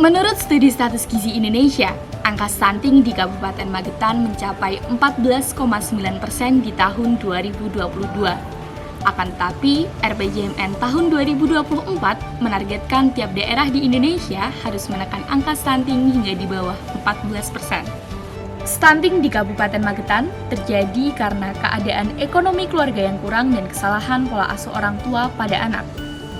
Menurut studi status gizi Indonesia, angka stunting di Kabupaten Magetan mencapai 14,9% di tahun 2022. Akan tetapi, RPJMN tahun 2024 menargetkan tiap daerah di Indonesia harus menekan angka stunting hingga di bawah 14%. Stunting di Kabupaten Magetan terjadi karena keadaan ekonomi keluarga yang kurang dan kesalahan pola asuh orang tua pada anak.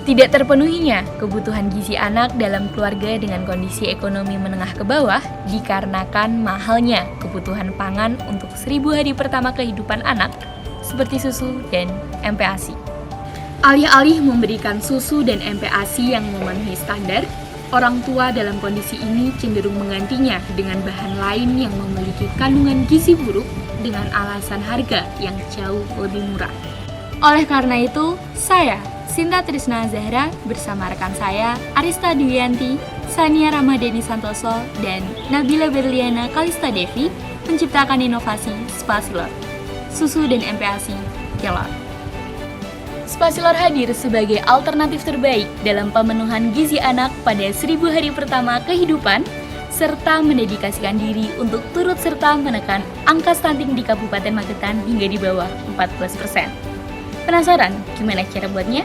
Tidak terpenuhinya kebutuhan gizi anak dalam keluarga dengan kondisi ekonomi menengah ke bawah dikarenakan mahalnya kebutuhan pangan untuk 1000 hari pertama kehidupan anak seperti susu dan MPASI. Alih-alih memberikan susu dan MPASI yang memenuhi standar, orang tua dalam kondisi ini cenderung menggantinya dengan bahan lain yang memiliki kandungan gizi buruk dengan alasan harga yang jauh lebih murah. Oleh karena itu, saya, Sinta Trisna Zahra, bersama rekan saya, Arista Dwiyanti, Sania Ramadhani Santoso, dan Nabila Berliana Kalista Devi, menciptakan inovasi Spasilor, susu dan MPASI Kelor. Spasilor hadir sebagai alternatif terbaik dalam pemenuhan gizi anak pada 1000 hari pertama kehidupan, serta mendedikasikan diri untuk turut serta menekan angka stunting di Kabupaten Magetan hingga di bawah 14%. Penasaran gimana cara buatnya?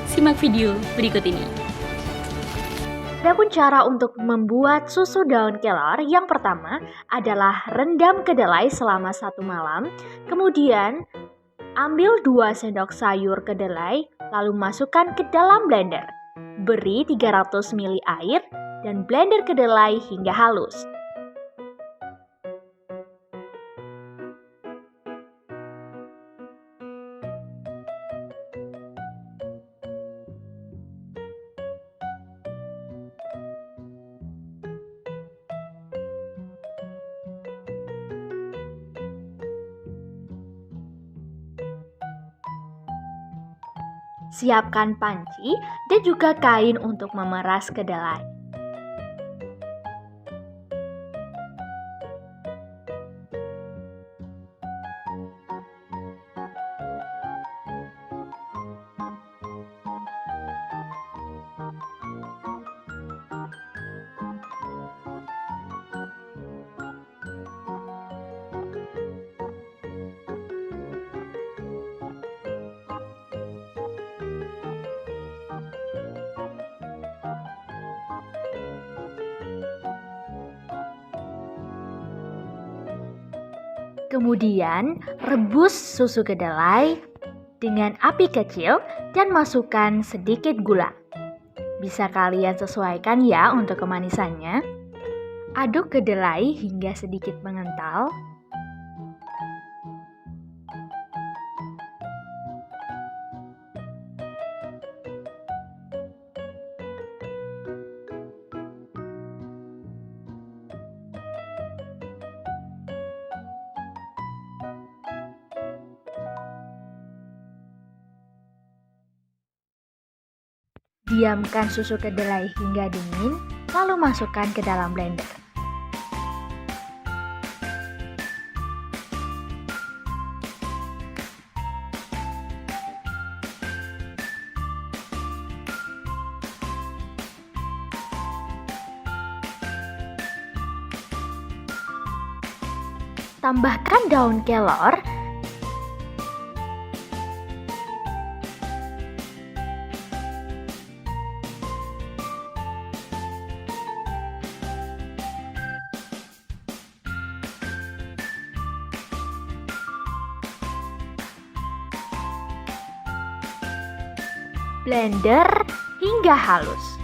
Simak video berikut ini. Adapun cara untuk membuat susu daun kelor, yang pertama adalah rendam kedelai selama 1 malam, kemudian ambil 2 sendok sayur kedelai, lalu masukkan ke dalam blender. Beri 300 ml air dan blender kedelai hingga halus. Siapkan panci dan juga kain untuk memeras kedelai. Kemudian, rebus susu kedelai dengan api kecil dan masukkan sedikit gula. Bisa kalian sesuaikan ya untuk kemanisannya. Aduk kedelai hingga sedikit mengental. Diamkan susu kedelai hingga dingin, lalu masukkan ke dalam blender. Tambahkan daun kelor. Blender hingga halus.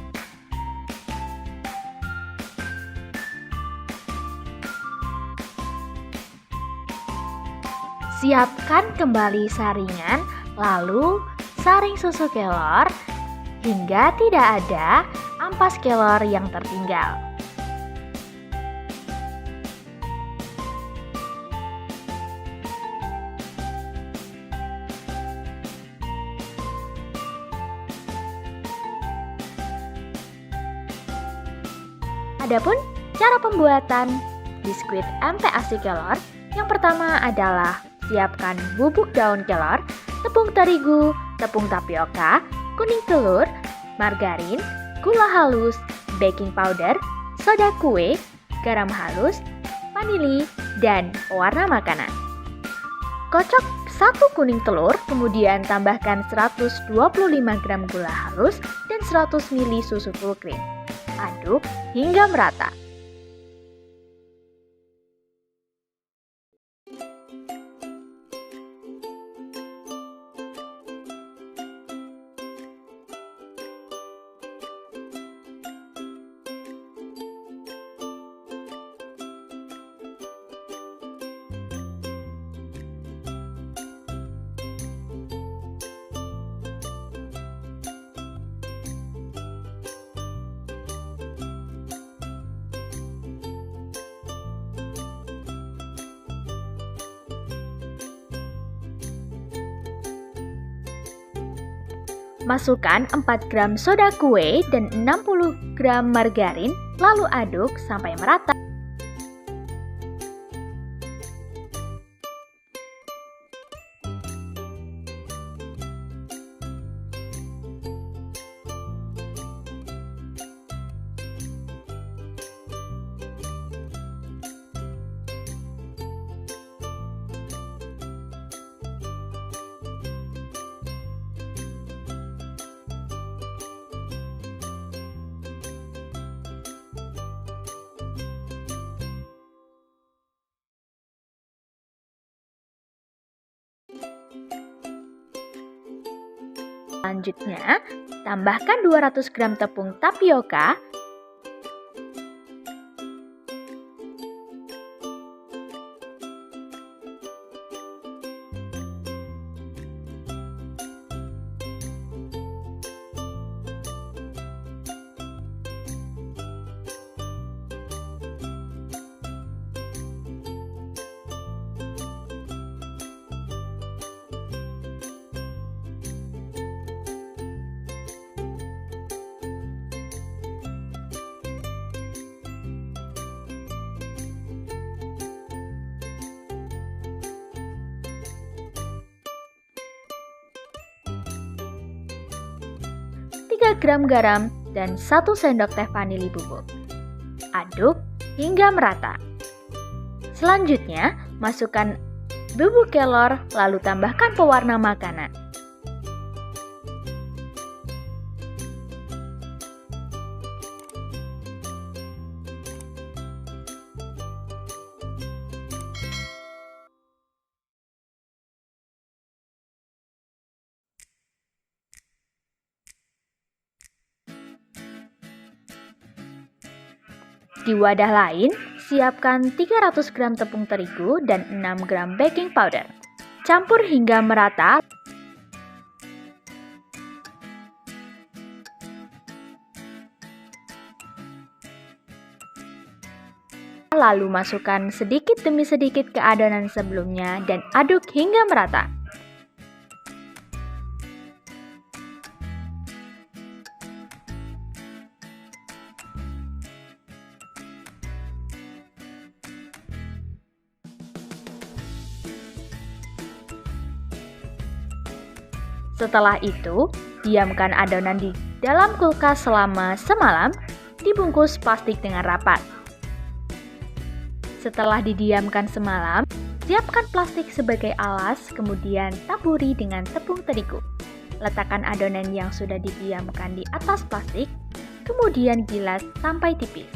Siapkan kembali saringan, lalu saring susu kelor hingga tidak ada ampas kelor yang tertinggal. Adapun cara pembuatan biskuit MPASI kelor, yang pertama adalah siapkan bubuk daun kelor, tepung terigu, tepung tapioka, kuning telur, margarin, gula halus, baking powder, soda kue, garam halus, vanili, dan pewarna makanan. Kocok 1 kuning telur, kemudian tambahkan 125 gram gula halus dan 100 ml susu full cream. Aduk hingga merata. Masukkan 4 gram soda kue dan 60 gram margarin, lalu aduk sampai merata. Selanjutnya, tambahkan 200 gram tepung tapioka, gram garam, dan 1 sendok teh vanili bubuk. Aduk hingga merata. Selanjutnya, masukkan bubuk kelor, lalu tambahkan pewarna makanan. Di wadah lain, siapkan 300 gram tepung terigu dan 6 gram baking powder. Campur hingga merata. Lalu masukkan sedikit demi sedikit ke adonan sebelumnya dan aduk hingga merata. Setelah itu, diamkan adonan di dalam kulkas selama semalam, dibungkus plastik dengan rapat. Setelah didiamkan semalam, siapkan plastik sebagai alas, kemudian taburi dengan tepung terigu. Letakkan adonan yang sudah didiamkan di atas plastik, kemudian gilas sampai tipis.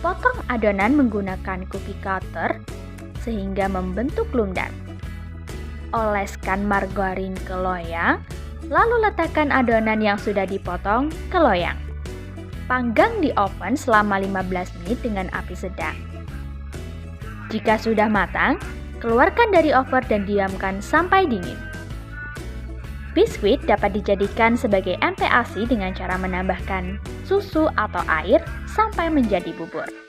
Potong adonan menggunakan cookie cutter sehingga membentuk lumbar. Oleskan margarin ke loyang, lalu letakkan adonan yang sudah dipotong ke loyang. Panggang di oven selama 15 menit dengan api sedang. Jika sudah matang, keluarkan dari oven dan diamkan sampai dingin. Biskuit dapat dijadikan sebagai MPASI dengan cara menambahkan susu atau air sampai menjadi bubur.